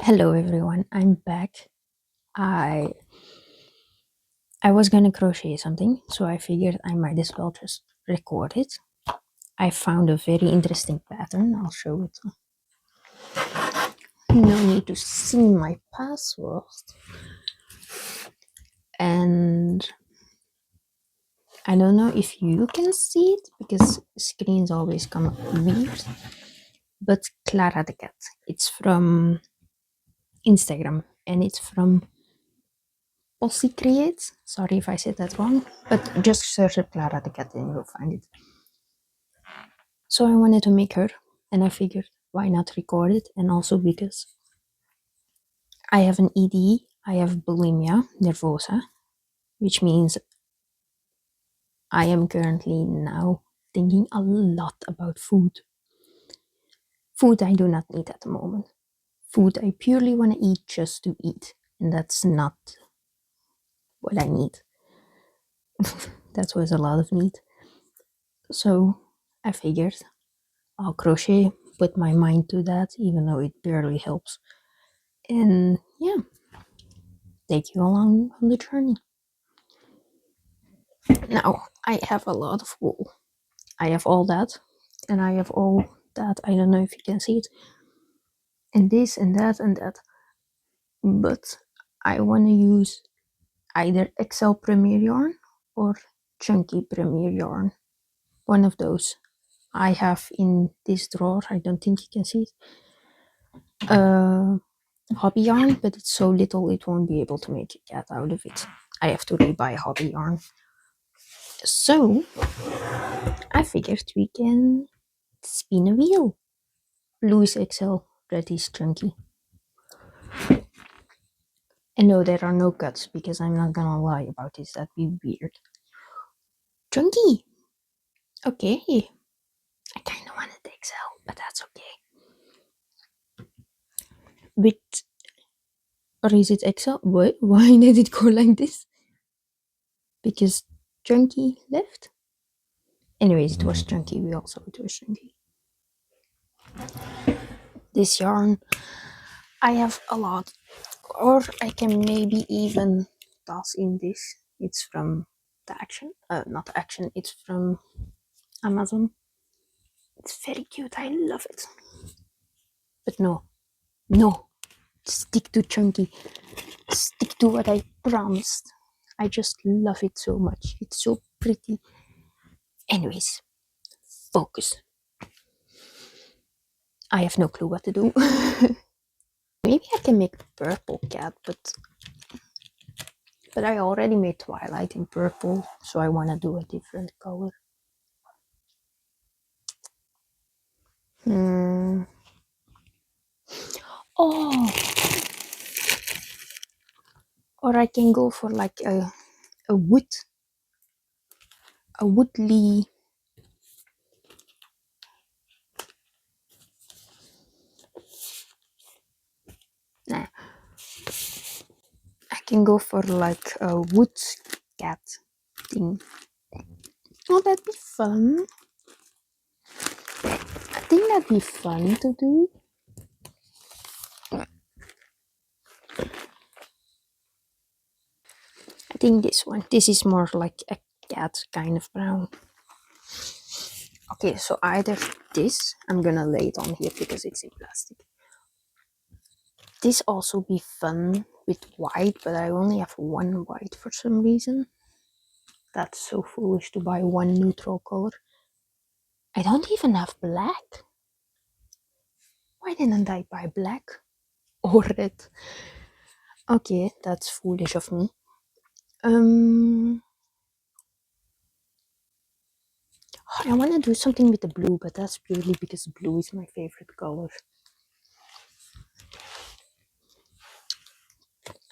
Hello everyone, I'm back. I I was gonna crochet something, so I figured I might as well just record it. I found a very interesting pattern. I'll show it. No need to see my password. And I don't know if you can see it because screens always come up weird. But Clara the Cat. It's from Instagram and it's from Posse Creates. Sorry if I said that wrong, but just search up Clara the Cat and you'll find it. So I wanted to make her, and I figured why not record it, and also because I have an ED, I have bulimia nervosa, which means I am currently now thinking a lot about food. Food I do not need at the moment. Food I purely want to eat just to eat, and that's not what I need. That was a lot of need. So I figured I'll crochet, put my mind to that, even though it barely helps. And yeah, take you along on the journey. Now, I have a lot of wool. I have all that, and I have all that. I don't know if you can see it. And this, and that, and that. But I want to use either XL Premier yarn or Chunky Premier yarn. One of those. I have in this drawer, I don't think you can see it, hobby yarn, but it's so little it won't be able to make a cat out of it. I have to rebuy hobby yarn. So I figured we can spin a wheel. Blue is XL, red is Chunky. And no, there are no cuts because I'm not gonna lie about this, that'd be weird. Chunky! Okay. I kinda wanted XL, but that's okay. But, or is it XL? What? Why did it go like this? Because Chunky left? Anyways, it was Chunky, we also it was Chunky. This yarn, I have a lot. Or I can maybe even toss in this. It's from the Action. Not Action, it's from Amazon. It's very cute, I love it. But no, stick to Chunky. Stick to what I promised. I just love it so much. It's so pretty. Anyways, focus. I have no clue what to do. Maybe I can make purple cat, but I already made Twilight in purple, so I want to do a different color. Oh, or I can go for like a woodly. Nah, I can go for like a wood cat thing. Oh, that'd be fun. I think that'd be fun to do. I think this one. This is more like a cat kind of brown. Okay, so either this, I'm gonna lay it on here because it's in plastic. This also be fun with white, but I only have one white for some reason. That's so foolish to buy one neutral color. I don't even have black. Why didn't I buy black or red? Okay, that's foolish of me. I want to do something with the blue, but that's purely because blue is my favorite color.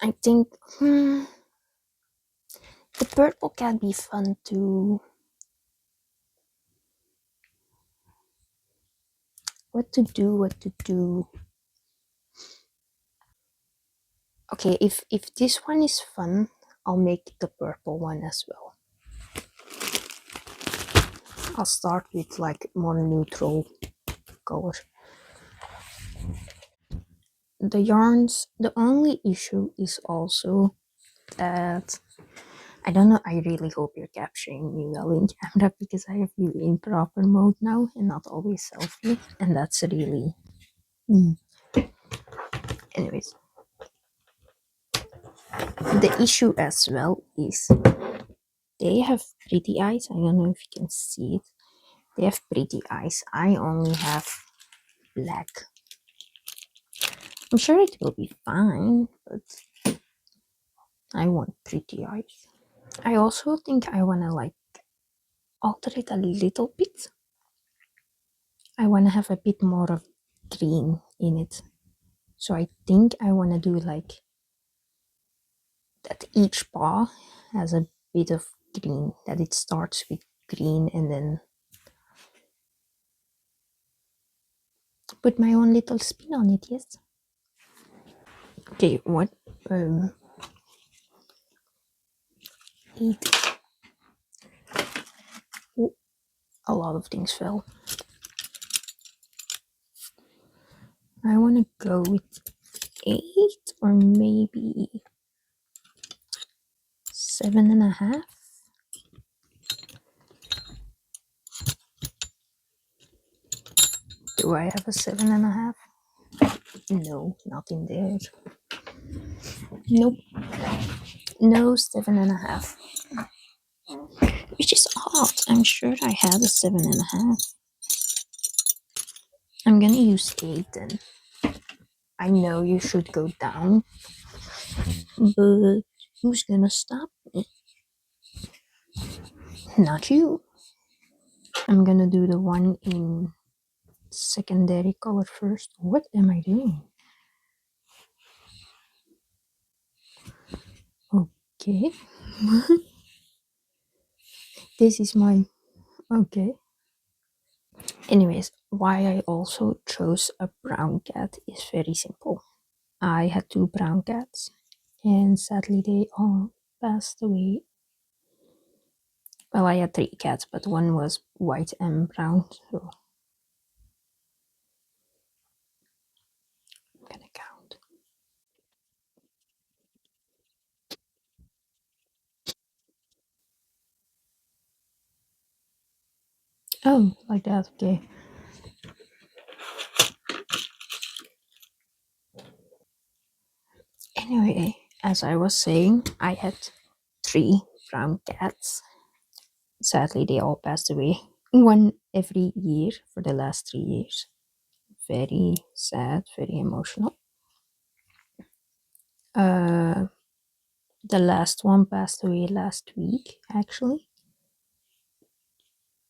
I think the purple can be fun too. What to do? Okay, if this one is fun, I'll make the purple one as well. I'll start with like more neutral color. the yarns, the only issue is also that I don't know. I really hope you're capturing me well in camera because I have you in proper mode now and not always selfie, and that's really. Mm. Anyways, the issue as well is they have pretty eyes. I don't know if you can see it. They have pretty eyes. I only have black. I'm sure it will be fine, but I want pretty eyes. I also think I wanna like alter it a little bit. I wanna have a bit more of green in it. So I think I wanna do like that each paw has a bit of green, that it starts with green and then put my own little spin on it, yes. Okay, what um eight. Oh, a lot of things fell. I wanna go with 8 or maybe 7.5. Do I have a 7.5? No, not in there. Nope, no 7.5. Which is odd. I'm sure I had a 7.5. I'm gonna use 8 then. I know you should go down, but who's gonna stop me? Not you. I'm gonna do the one in secondary color first. What am I doing? Okay. This is my. Okay. Anyways, why I also chose a brown cat is very simple. I had 2 brown cats, and sadly they all passed away. Well, I had 3 cats, but one was white and brown, so I'm gonna count. Oh, like that, okay. Anyway, as I was saying, I had 3 brown cats. Sadly, they all passed away. One every year for the last 3 years. Very sad, very emotional. Uh, the last one passed away last week, actually.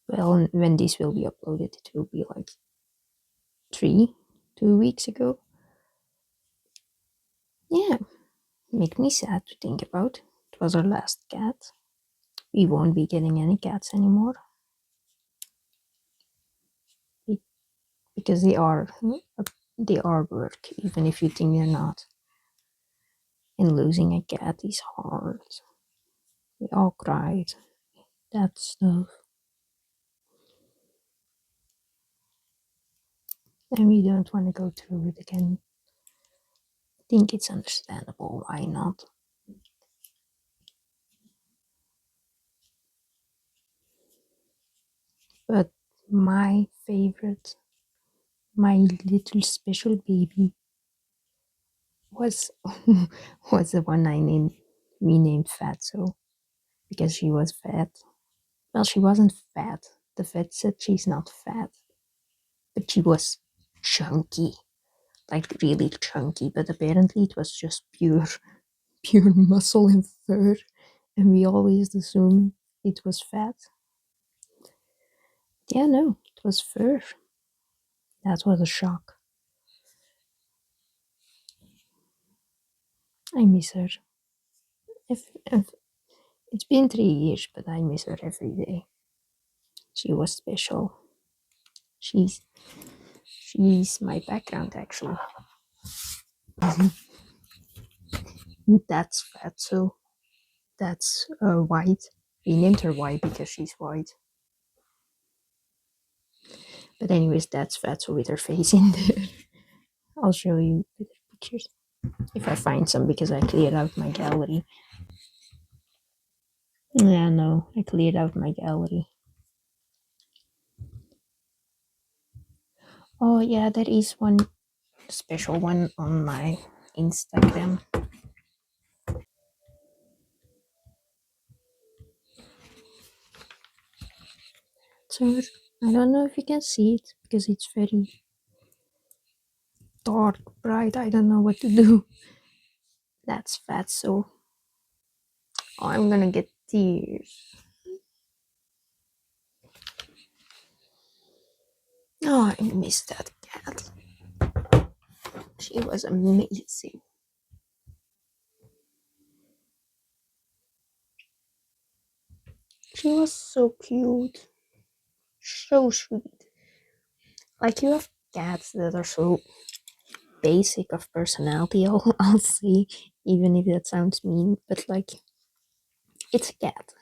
Well, when this will be uploaded, it will be like 2 weeks ago. Yeah, make me sad to think about. It was our last cat. We won't be getting any cats anymore. Because they are work, even if you think they're not. And losing a cat is hard. We all cried. That stuff. And we don't want to go through it again. I think it's understandable. Why not? But my favorite, my little special baby, was was the one we named Fatso because she was fat. Well, she wasn't fat. The vet said she's not fat, but she was chunky, like really chunky. But apparently, it was just pure muscle and fur, and we always assumed it was fat. Yeah, no, it was fur. That was a shock. I miss her. If it's been 3 years, but I miss her every day. She was special. She's she's my background actually. That's fat, so that's white. We named her White because she's white. But anyways, that's Fatso with her face in there. I'll show you pictures if I find some because I cleared out my gallery. Yeah, no, I cleared out my gallery. Oh, yeah, there is one special one on my Instagram. So I don't know if you can see it because it's very dark, bright. I don't know what to do. That's fat, so I'm gonna get tears. Oh, I miss that cat. She was amazing. She was so cute. So sweet. Like you have cats that are so basic of personality, I'll say, even if that sounds mean, but like it's a cat.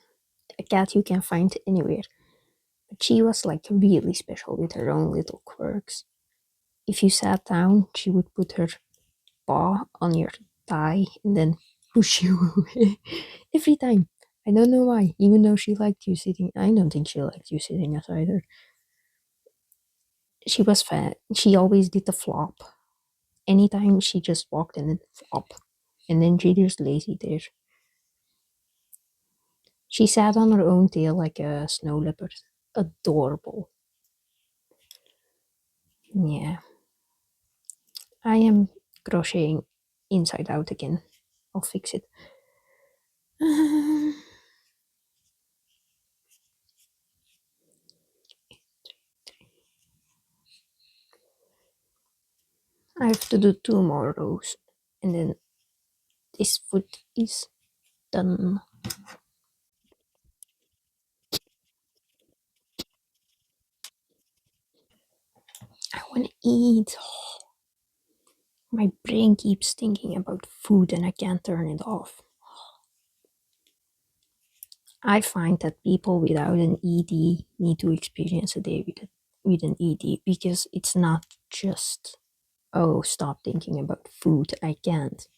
A cat you can find anywhere. But she was like really special with her own little quirks. If you sat down, she would put her paw on your thigh and then push you away every time. I don't know why, even though she liked you sitting. I don't think she liked you sitting aside her. She was fat. She always did the flop. Anytime she just walked in and flop. And then she just lazy there. She sat on her own tail like a snow leopard. Adorable. Yeah. I am crocheting inside out again. I'll fix it. I have to do two more rows. And then this foot is done. I want to eat. My brain keeps thinking about food and I can't turn it off. I find that people without an ED need to experience a day with an ED because it's not just, oh, stop thinking about food. I can't.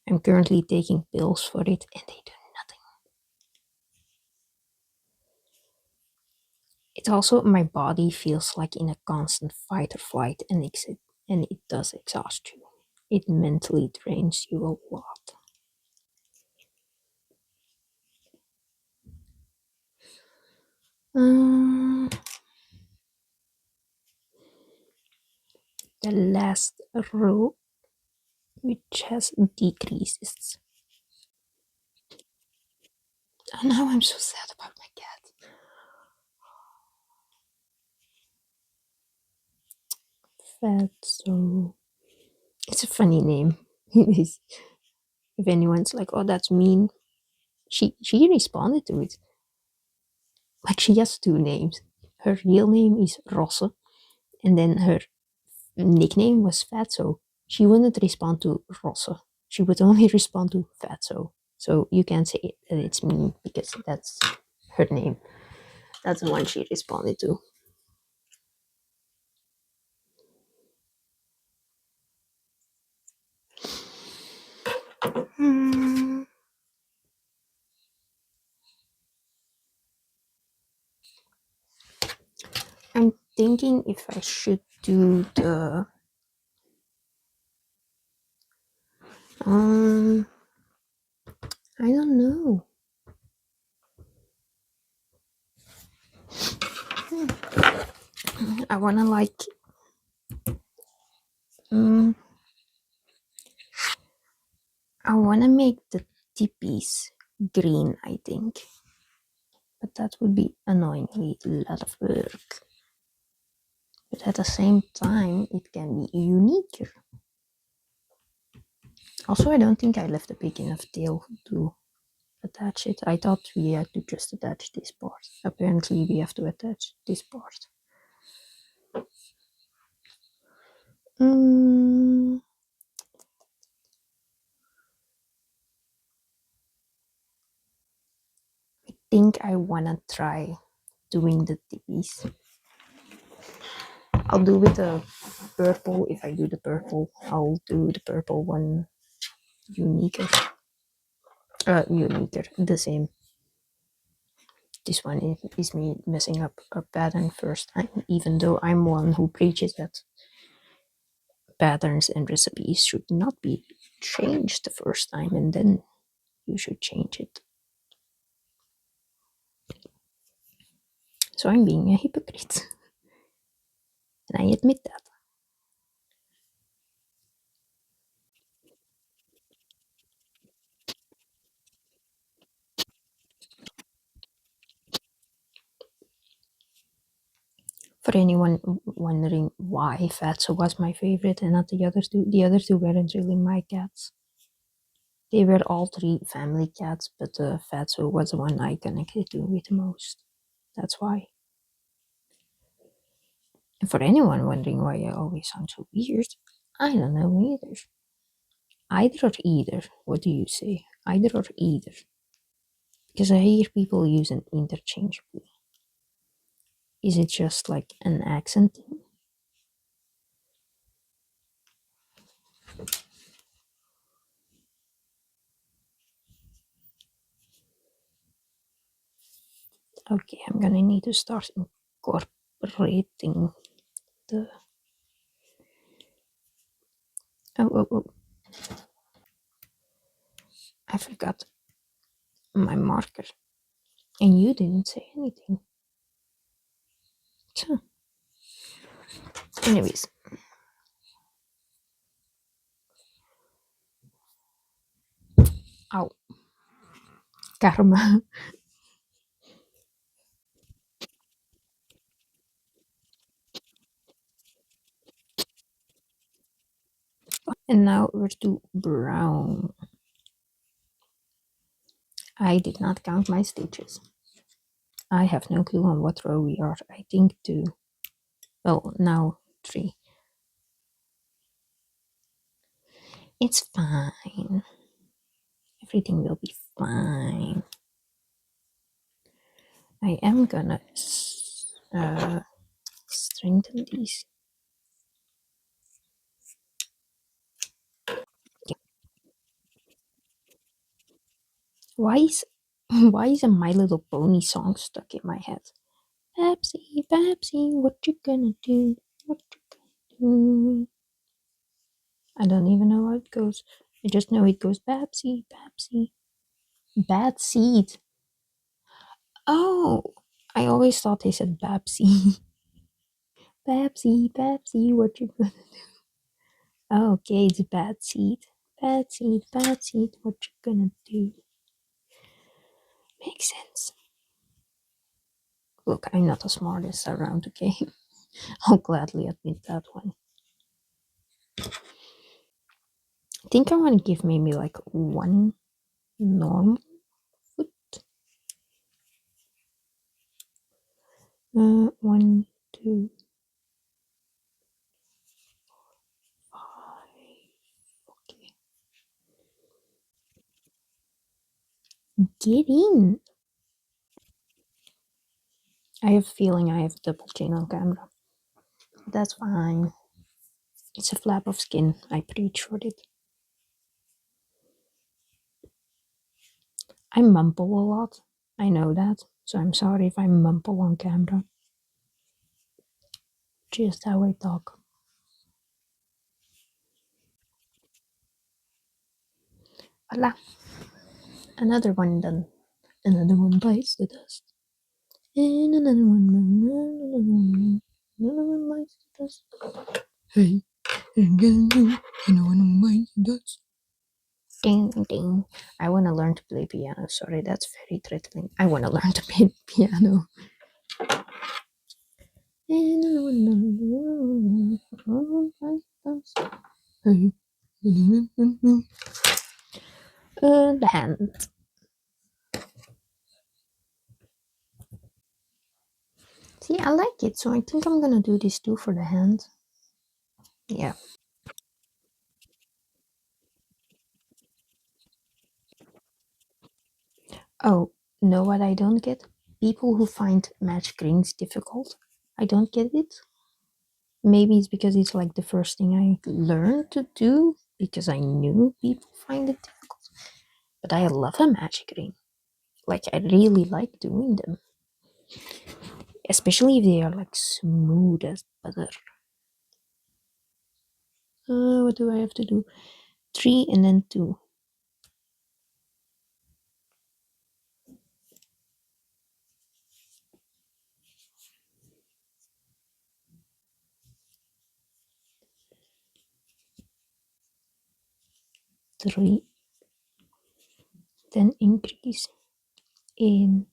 I'm currently taking pills for it and they do nothing. It also, my body feels like in a constant fight or flight and it does exhaust you. It mentally drains you a lot. Um, the last row, which has decreases. And now I'm so sad about my cat. Fatso. It's a funny name. If anyone's like, "Oh, that's mean," she responded to it. Like she has two names. Her real name is Rosse, and then her nickname was Fatso. She wouldn't respond to Rosse. She would only respond to Fatso. So you can't say that it's mean because that's her name. That's the one she responded to. Hmm. I'm thinking if I should do the um I don't know. I wanna like um I wanna make the tippies green, I think. But that would be annoyingly a lot of work. But at the same time it can be unique. Also I don't think I left a big enough tail to attach it. I thought we had to just attach this part. Apparently we have to attach this part. Mm, I think I wanna try doing the tippies. I'll do with a purple. If I do the purple, I'll do the purple one uniquer. Uniquer, the same. This one is me messing up a pattern first time, even though I'm one who preaches that patterns and recipes should not be changed the first time and then you should change it. So I'm being a hypocrite. And I admit that. For anyone wondering why Fatso was my favorite and not the other two weren't really my cats. They were all three family cats, but Fatso was the one I connected to with the most. That's why. And for anyone wondering why I always sound so weird, I don't know either. Either or either. What do you say? Either or either. Because I hear people use it interchangeably. Is it just like an accent thing? Okay, I'm gonna need to start incorporating the. Oh. I forgot my marker. And you didn't say anything. So, anyways. Ow. Karma. And now we're to brown. I did not count my stitches. I have no clue on what row we are. I think two. Well, now three. It's fine. Everything will be fine. I am gonna strengthen these. Why is why is a My Little Pony song stuck in my head? Pepsi, Pepsi, what you gonna do? What you gonna do? I don't even know how it goes. I just know it goes Pepsi, Pepsi. Bad seed. Oh, I always thought they said Pepsi. Pepsi, Pepsi, what you gonna do? Oh, okay, it's bad seed. Bad seed, what you gonna do? Makes sense. Look, I'm not the smartest around, okay? I'll gladly admit that one. I think I want to give maybe like one normal foot. One, two, five. Okay. Get in. I have a feeling I have double chin on camera. That's fine. It's a flap of skin. I pre-short it. I mumble a lot. I know that. So I'm sorry if I mumble on camera. Just how I talk. Voila. Another one done. Another one bites the dust. And another one. Another one bites the dust. Hey, another one bites the dust. Ding, ding. I want to learn to play piano. Sorry, that's very threatening. I want to learn to play piano. The hand. See, I like it, so I think I'm gonna do this too for the hand. Yeah. Oh, know what I don't get? People who find match greens difficult. I don't get it. Maybe it's because it's like the first thing I learned to do because I knew people find it difficult. But I love a magic ring. Like I really like doing them, especially if they are like smooth as butter. What do I have to do? Three and then two. Three, then increase in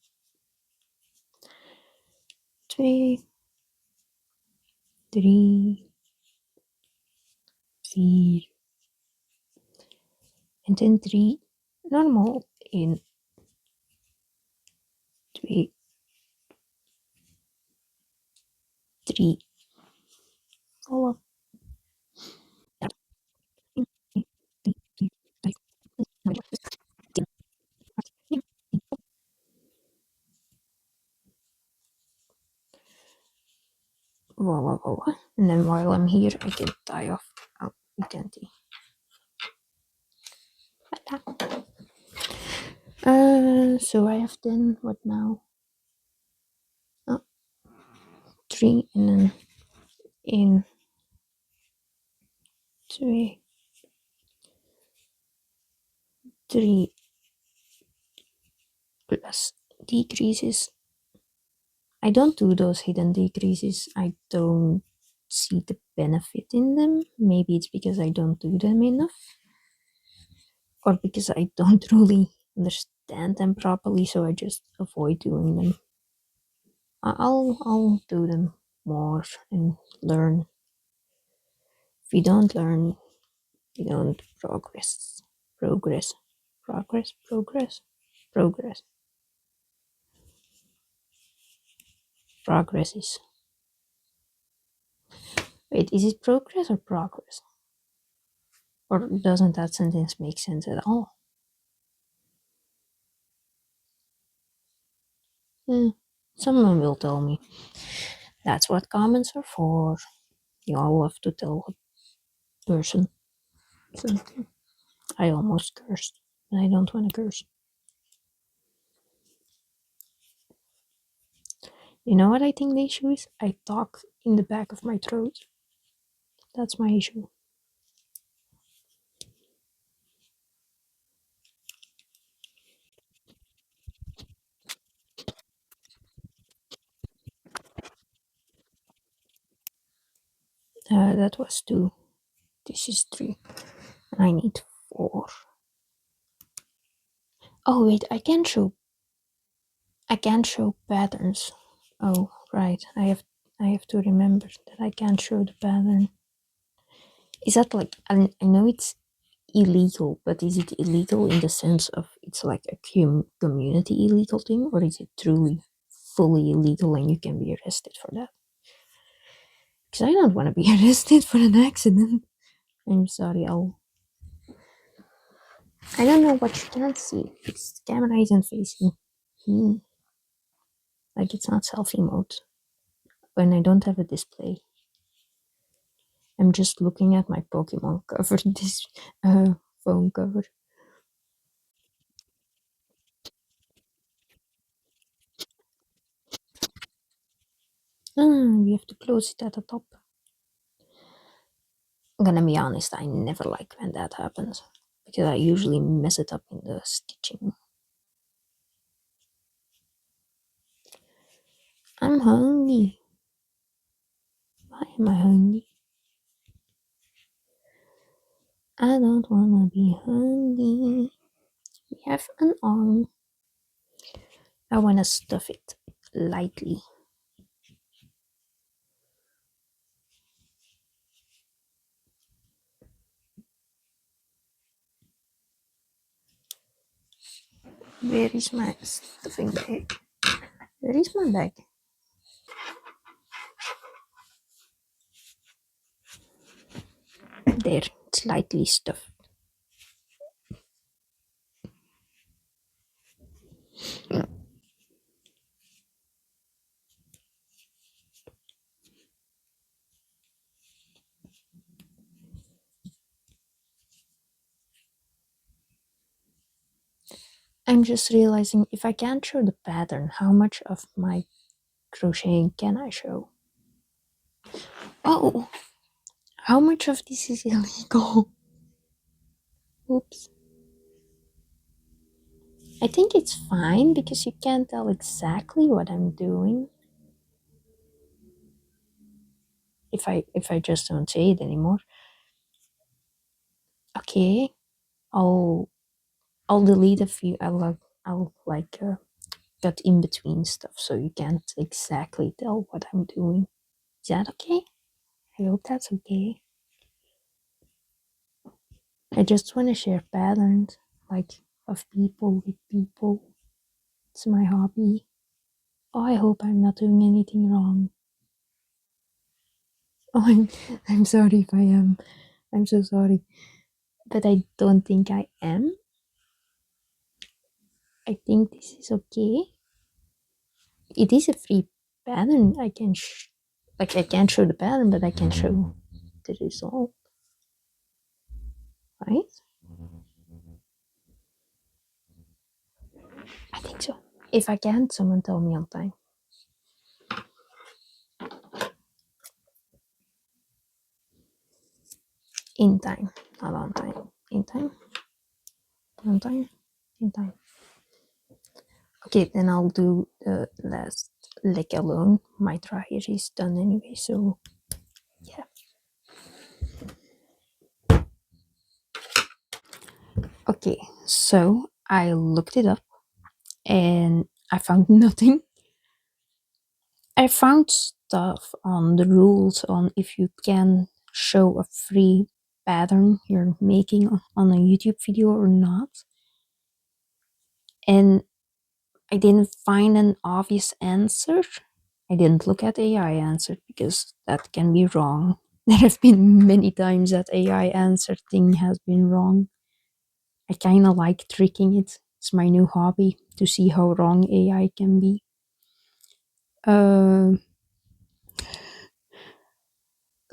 twee, drie, vier, en dan drie normaal in twee, drie. Voilà. Voila, voila. And then while I'm here, I can tie off. Oh, you can't see. So I have then what now? Oh, three and then in twee, three plus decreases. I don't do those hidden decreases. I don't see the benefit in them. Maybe it's because I don't do them enough, or because I don't really understand them properly, so I just avoid doing them. I'll do them more and learn. If you don't learn, you don't progress. Progress. Progress. Progress. Progress. Progress is. Wait, is it progress or progress? Or doesn't that sentence make sense at all? Hmm. Someone will tell me. That's what comments are for. You all have to tell a person something. I almost cursed, and I don't want to curse. You know what I think the issue is? I talk in the back of my throat. That's my issue. That was two. This is three. I need four. Oh wait, I can't show patterns. Oh right, I have to remember that I can't show the pattern. Is that like I know it's illegal, but is it illegal in the sense of it's like a community illegal thing, or is it truly fully illegal and you can be arrested for that? Because I don't want to be arrested for an accident. I'm sorry, I don't know what you can't see. This camera isn't facing me. Like it's not selfie mode. When I don't have a display, I'm just looking at my Pokemon cover, this phone cover. We have to close it at the top. I'm gonna be honest, I never like when that happens because I usually mess it up in the stitching. I'm hungry. Why am I hungry? I don't wanna be hungry. We have an arm. I wanna stuff it lightly. Where is my stuffing bag? Where is my bag? There, it's lightly stuffed. I'm just realizing if I can't show the pattern, how much of my crocheting can I show? Oh, how much of this is illegal? Oops. I think it's fine because you can't tell exactly what I'm doing if I just don't say it anymore. Okay, I'll I'll delete a few. I'll cut in between stuff so you can't exactly tell what I'm doing. Is that okay? I hope that's okay. I just want to share patterns, like of people with people. It's my hobby. Oh, I hope I'm not doing anything wrong. Oh, I'm sorry if I am. I'm so sorry. But I don't think I am. I think this is okay. It is a free pattern. I can't show the pattern, but I can show the result, right? I think so. If I can't, someone tell me on time. In time, not on time. In time, on time, in time. Okay, then I'll do the last leg alone. My dryer is done anyway, so yeah. Okay, so I looked it up and I found nothing. I found stuff on the rules on if you can show a free pattern you're making on a YouTube video or not. And I didn't find an obvious answer. I didn't look at AI answer because that can be wrong. There have been many times that AI answer thing has been wrong. I kind of like tricking it. It's my new hobby to see how wrong AI can be. Uh,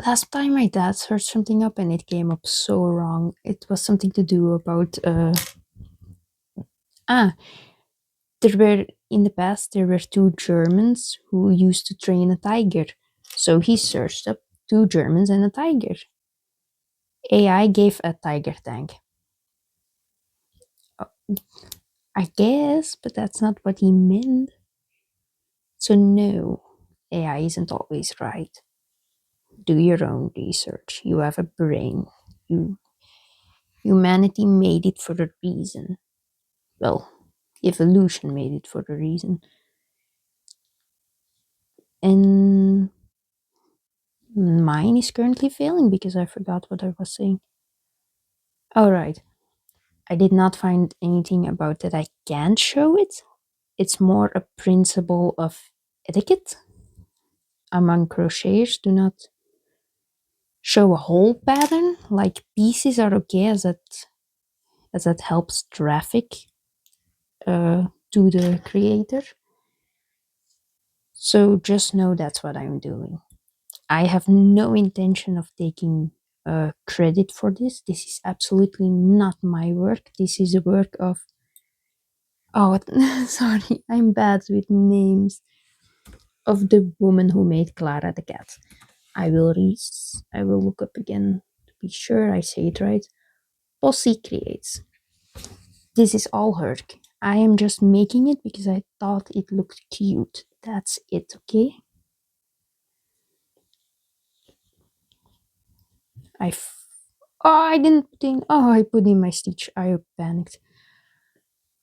Last time my dad searched something up and it came up so wrong. It was something to do about ah there were in the past there were two Germans who used to train a tiger. So he searched up two Germans and a tiger. AI gave a tiger tank. I guess, but that's not what he meant. So no, AI isn't always right. Do your own research. You have a brain. You Humanity made it for a reason. Well, evolution made it for a reason. And mine is currently failing because I forgot what I was saying. Alright, I did not find anything about that I can't show it. It's more a principle of etiquette among crocheters. Do not show a whole pattern. Like pieces are okay as that helps traffic to the creator. So just know that's what I'm doing. I have no intention of taking credit for this. This is absolutely not my work. This is the work of. Oh, sorry, I'm bad with names. Of the woman who made Clara the Cat. I will look up again to be sure I say it right. Posse creates. This is all her. I am just making it because I thought it looked cute. That's it, okay? Oh, I didn't put in. Oh, I put in my stitch. I panicked.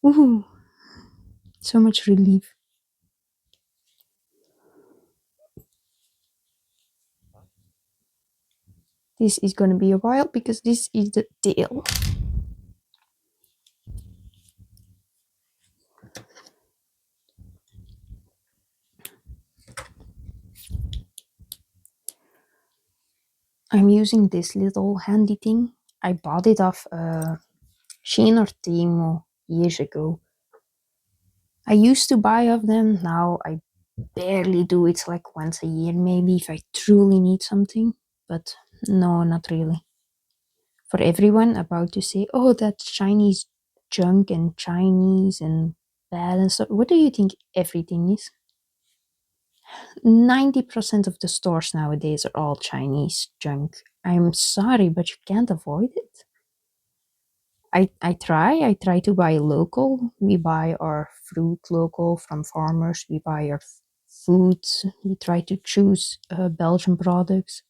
Ooh, so much relief. This is gonna be a while because this is the tail. I'm using this little handy thing. I bought it off Shein or Temu years ago. I used to buy of them. Now I barely do it, like once a year maybe if I truly need something. But no, not really. For everyone about to say, oh, that Chinese junk and Chinese and bad and stuff. What do you think everything is? 90% of the stores nowadays are all Chinese junk. I'm sorry, but you can't avoid it. I try to buy local. We buy our fruit local from farmers. We buy our foods. We try to choose Belgian products.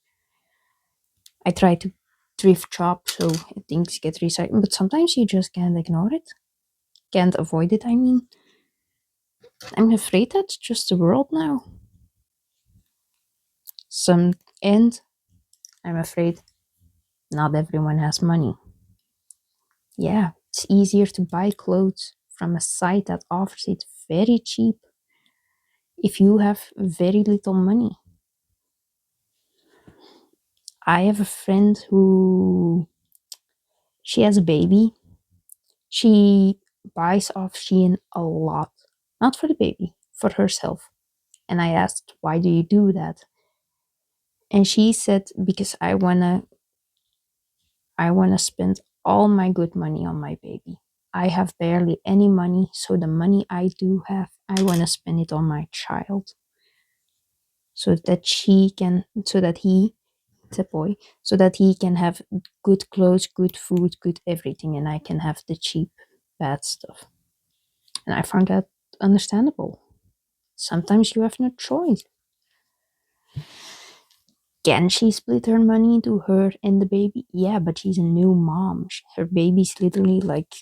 I try to thrift shop so things get recycled, but sometimes you just can't ignore it. Can't avoid it, I mean. I'm afraid that's just the world now. Some and I'm afraid not everyone has money. Yeah, it's easier to buy clothes from a site that offers it very cheap if you have very little money. I have a friend who she has a baby. She buys off Shein a lot. Not for the baby, for herself. And I asked, why do you do that? And she said, because I wanna spend all my good money on my baby. I have barely any money, so the money I do have, I wanna spend it on my child. So that he, it's a boy, so that he can have good clothes, good food, good everything, and I can have the cheap, bad stuff. And I found that understandable. Sometimes you have no choice. Can she split her money into her and the baby? Yeah, but she's a new mom. Her baby's literally like,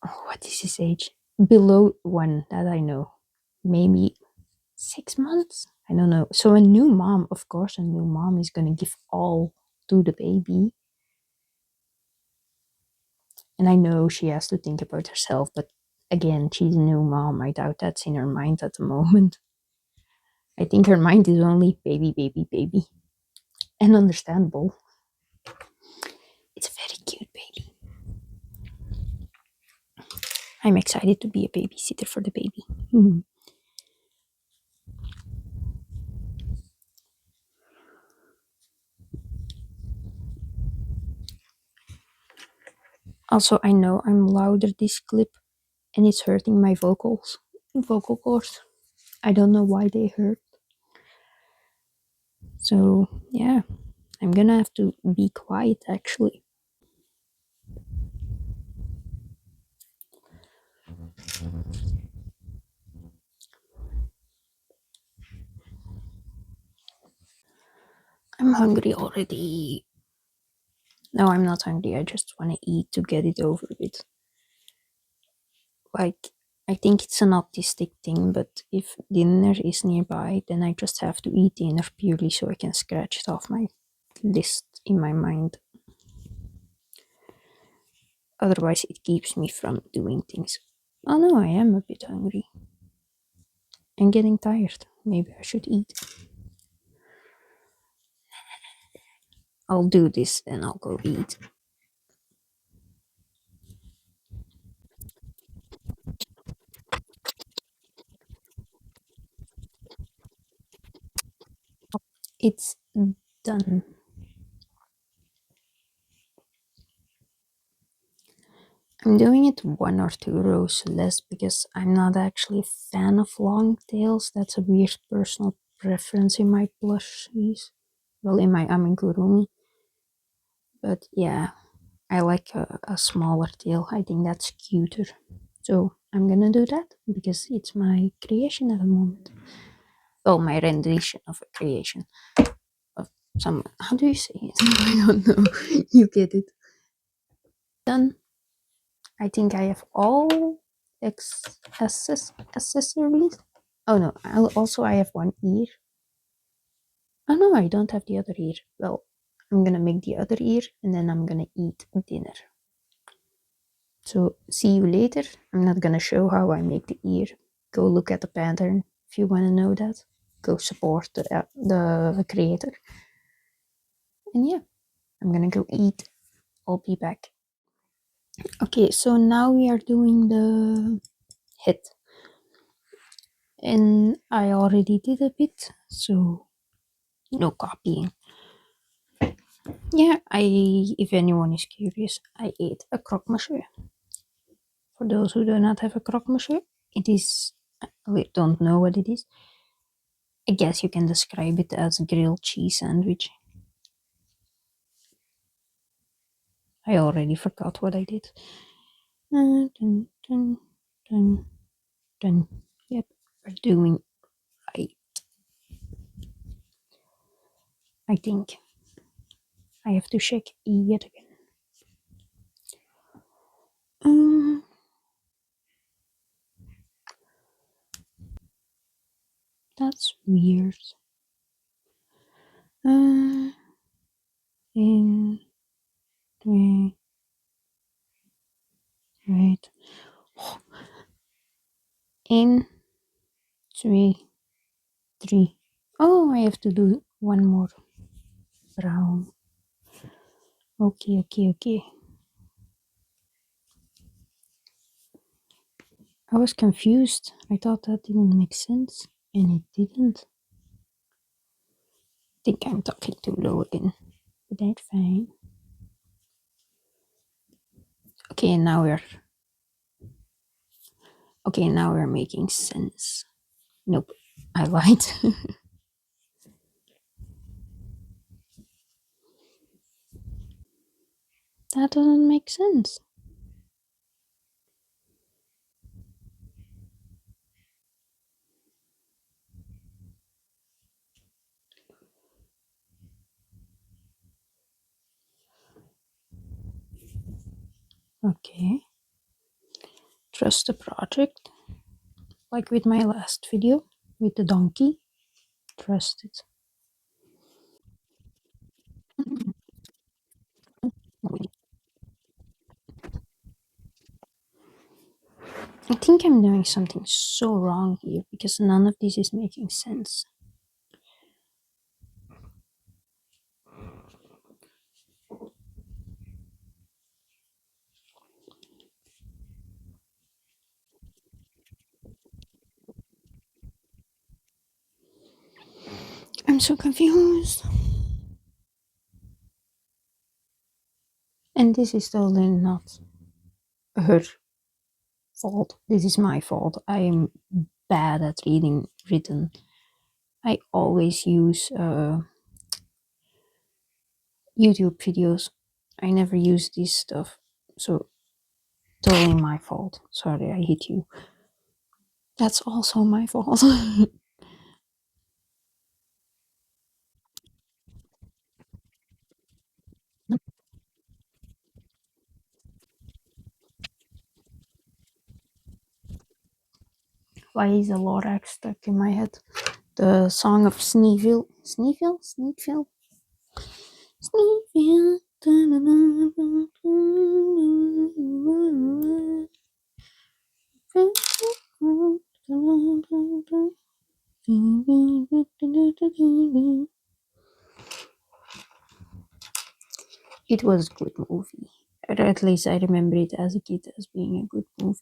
oh, what is his age? Below one, that I know. Maybe 6 months? I don't know. So a new mom, of course, a new mom is gonna give all to the baby. And I know she has to think about herself, but again, she's a new mom. I doubt that's in her mind at the moment. I think her mind is only baby, baby, baby. And understandable. It's a very cute baby. I'm excited to be a babysitter for the baby. Also, I know I'm louder this clip and it's hurting my vocal cords. I don't know why they hurt. So, yeah, I'm gonna have to be quiet actually. I'm hungry already. No, I'm not hungry. I just want to eat to get it over with. Like, I think it's an autistic thing, but if dinner is nearby, then I just have to eat dinner purely so I can scratch it off my list in my mind. Otherwise, it keeps me from doing things. Oh no, I am a bit hungry. And getting tired. Maybe I should eat. I'll do this, then I'll go eat. It's done. I'm doing it one or two rows less because I'm not actually a fan of long tails. That's a weird personal preference in my plushies. Well, in my amigurumi. But yeah, I like a smaller tail. I think that's cuter. So I'm gonna do that because it's my creation at the moment. Well, my rendition of a creation of some. How do you say it? I don't know. You get it. Done. I think I have all accessories. Oh no! I have one ear. Oh no, I don't have the other ear. Well, I'm gonna make the other ear and then I'm gonna eat dinner. So see you later. I'm not gonna show how I make the ear. Go look at the pattern if you wanna know that. Go support the creator. And yeah, I'm gonna go eat. I'll be back. Okay, so now we are doing the head. And I already did a bit, so no copying. Yeah, if anyone is curious, I ate a croque monsieur. For those who do not have a croque monsieur, it is, we don't know what it is. I guess you can describe it as a grilled cheese sandwich. I already forgot what I did. Dun, dun, dun, dun. Yep, we're doing right. I think I have to check yet again. Um, that's weird. Uh, in three, right. In three, three. Oh, I have to do one more brown. Okay, okay, okay. I was confused. I thought that didn't make sense, and it didn't. I think I'm talking too low again, but that's fine. Okay, now we're now we're making sense. Nope, I lied. That doesn't make sense. Okay, trust the project, like with my last video with the donkey. Trust it. I think I'm doing something so wrong here because none of this is making sense. I'm so confused. And this is totally not her fault. This is my fault. I am bad at reading written. I always use YouTube videos. I never use this stuff. So totally my fault. Sorry, I hit you. That's also my fault. Why is a Lorax stuck in my head? The song of Sneeville. Sneeville? Sneakville? Sneeville. It was a good movie. Or at least I remember it as a kid as being a good movie.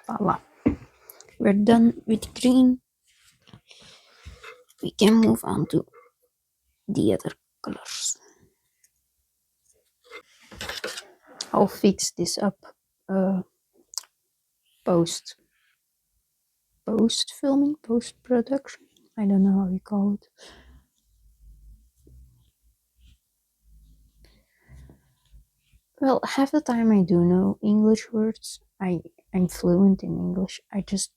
Voila. We're done with green. We can move on to the other colors. I'll fix this up uh, post filming, post production. I don't know how you call it. Well, half the time I do know English words. I'm fluent in English. I just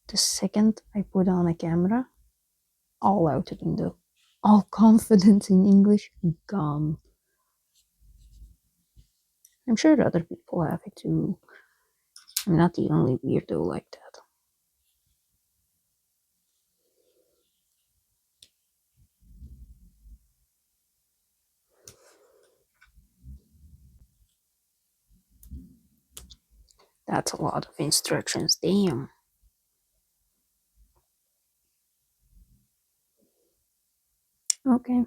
the second I put on a camera, all out the window. All confidence in English gone. I'm sure other people have it too. I'm not the only weirdo like that. That's a lot of instructions, damn. Okay.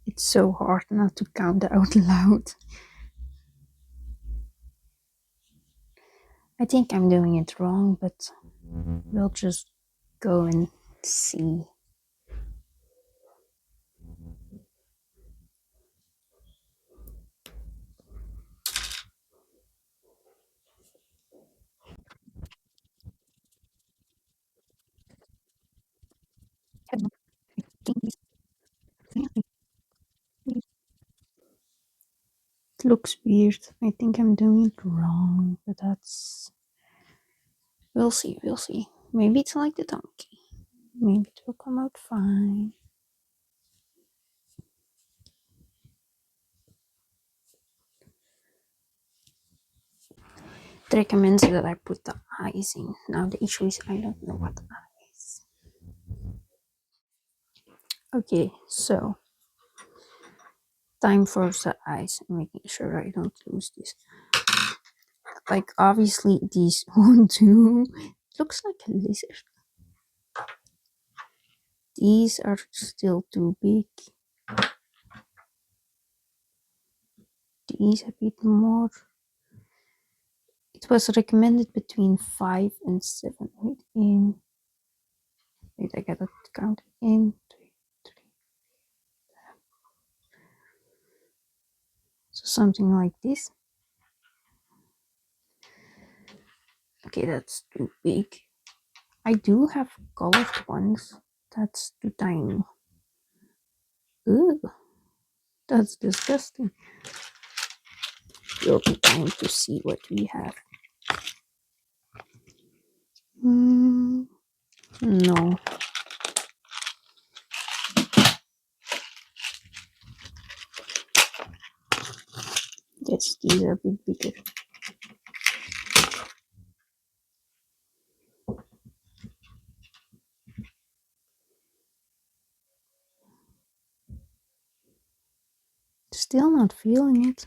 It's so hard not to count out loud. I think I'm doing it wrong, but we'll just go and see. It looks weird. I think I'm doing it wrong, but that's. We'll see, we'll see. Maybe it's like the donkey. Maybe it will come out fine. It recommends that I put the eyes in. Now the issue is I don't know what eyes. Okay, so time for the eyes. Making sure I don't lose this. Like obviously these won't do. It looks like a lizard. These are still too big. These a bit more. It was recommended between 5 and 7. Wait, I gotta count in. 2, 3. So something like this. Okay, that's too big. I do have colored ones. That's too tiny. Ugh, that's disgusting. It'll be time to see what we have. No. Yes, these are a bit bigger. Still not feeling it.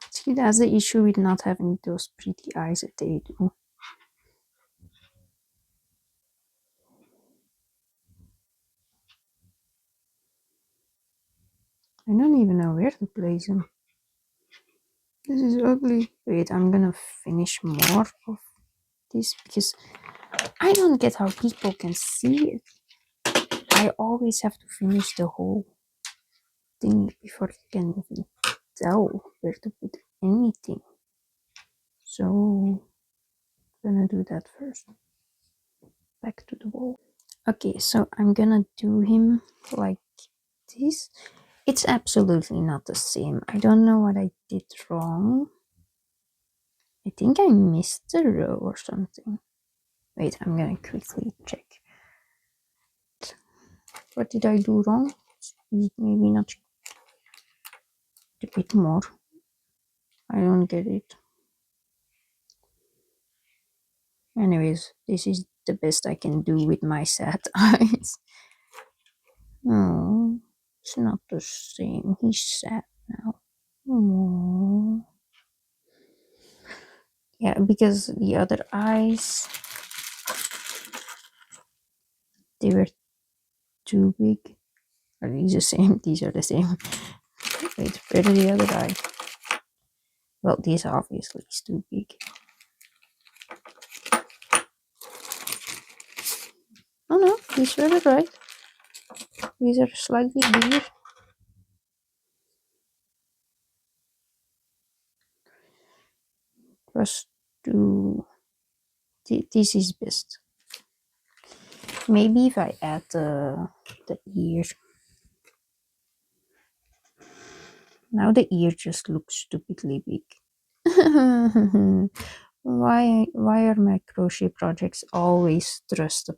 See, that's the issue with not having those pretty eyes that they do. I don't even know where to place them. This is ugly. Wait, I'm gonna finish more of this because I don't get how people can see it. I always have to finish the whole thing before I can even tell where to put anything. So I'm gonna do that first. Back to the wall. Okay, so I'm gonna do him like this. It's absolutely not the same. I don't know what I did wrong. I think I missed a row or something. Wait, I'm gonna quickly check. What did I do wrong? Maybe not a bit more. I don't get it. Anyways, this is the best I can do with my sad eyes. Oh, it's not the same. He's sad now. Oh. Yeah, because the other eyes, they were too big. Are these the same? These are the same. Wait, where are the other eye? Well, this obviously is too big. Oh no, these were the right. These are slightly bigger. Plus two. This is best. Maybe if I add the ear. Now the ear just looks stupidly big. Why are my crochet projects always trust the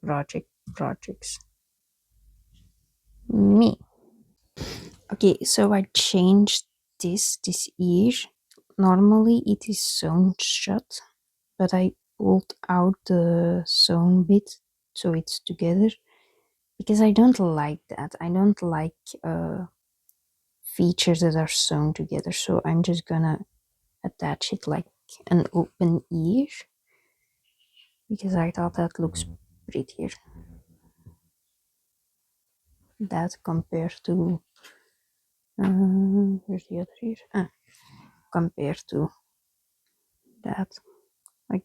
projects? Me. Okay, so I changed this ear. Normally it is sewn shut, but I pulled out the sewn bit so it's together because I don't like that. I don't like features that are sewn together. So I'm just gonna attach it like an open ear because I thought that looks prettier. That compared to where's the other ear? Compared to that, like,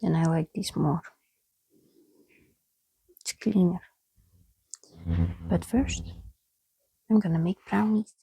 then I like this more. It's cleaner. But first, I'm gonna make brownies.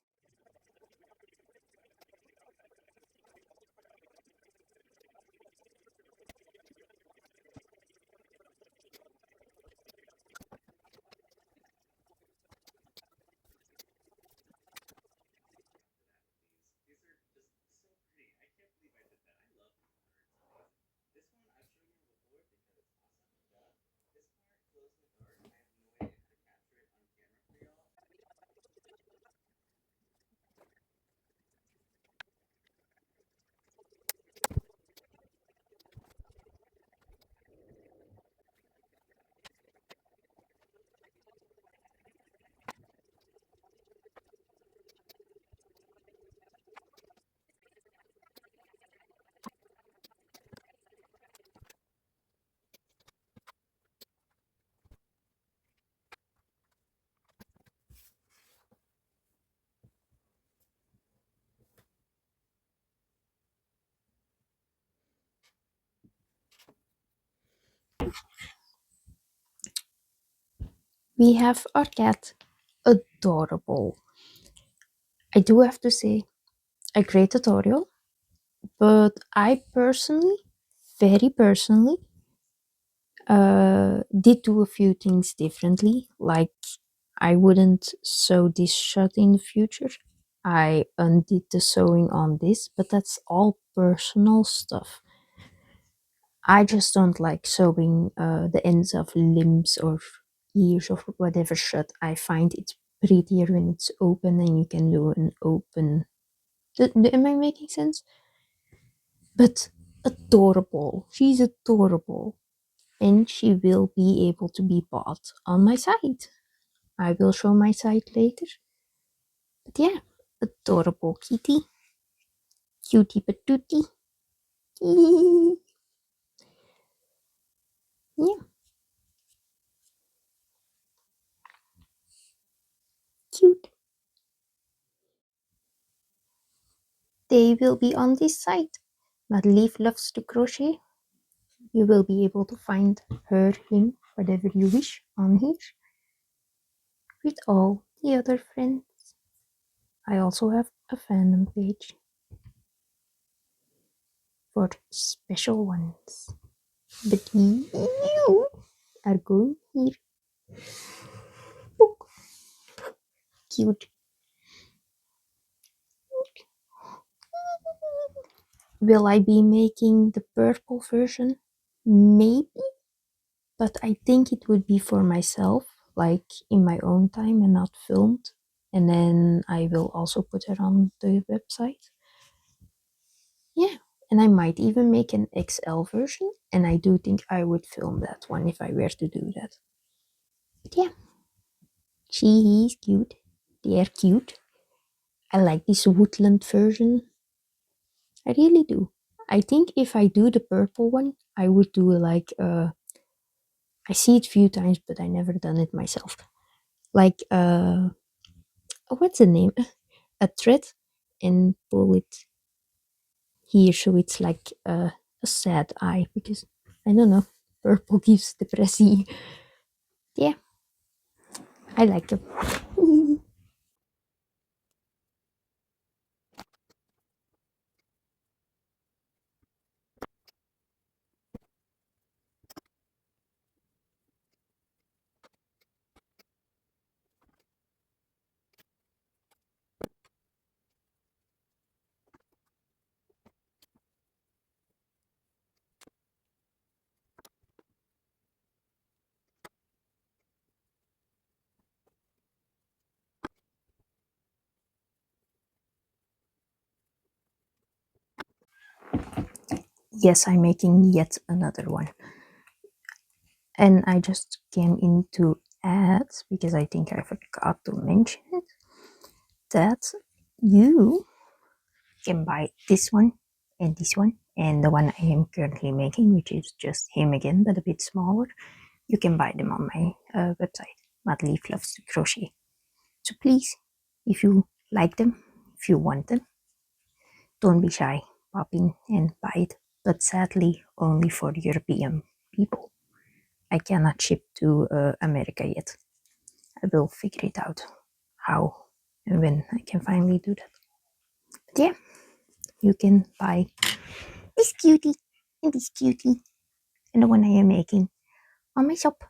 We have our cat. Adorable. I do have to say, a great tutorial, but I personally, very personally, did do a few things differently. Like, I wouldn't sew this shut in the future. I undid the sewing on this, but that's all personal stuff. I just don't like sewing the ends of limbs or ears or whatever shut. I find it prettier when it's open and you can do an open. Am I making sense? But adorable. She's adorable. And she will be able to be bought on my site. I will show my site later. But yeah, adorable kitty. Cutie patootie. Yeah, cute. They will be on this site. Madeleine loves to crochet. You will be able to find her, him, whatever you wish on here with all the other friends. I also have a fandom page for special ones. But you are going here. Look, cute. Will I be making the purple version? Maybe, but I think it would be for myself, like in my own time and not filmed. And then I will also put it on the website. Yeah, and I might even make an XL version, and I do think I would film that one if I were to do that. But yeah, she is cute. They are cute. I like this woodland version. I really do. I think if I do the purple one, I would do like I see it a few times, but I never done it myself. Like what's the name? A thread and pull it here so it's like a sad eye because I don't know. Purple gives depressy. Yeah, I like them. Yes, I'm making yet another one. And I just came into add, because I think I forgot to mention it, that you can buy this one and the one I am currently making, which is just him again, but a bit smaller. You can buy them on my website, Madeleine Loves to Crochet. So please, if you like them, if you want them, don't be shy, pop in and buy it. But sadly, only for European people. I cannot ship to America yet. I will figure it out how and when I can finally do that. But yeah, you can buy this cutie and this cutie and the one I am making on my shop.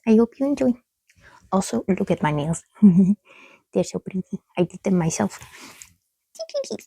I hope you enjoy. Also, look at my nails. They're so pretty. I did them myself. Kitty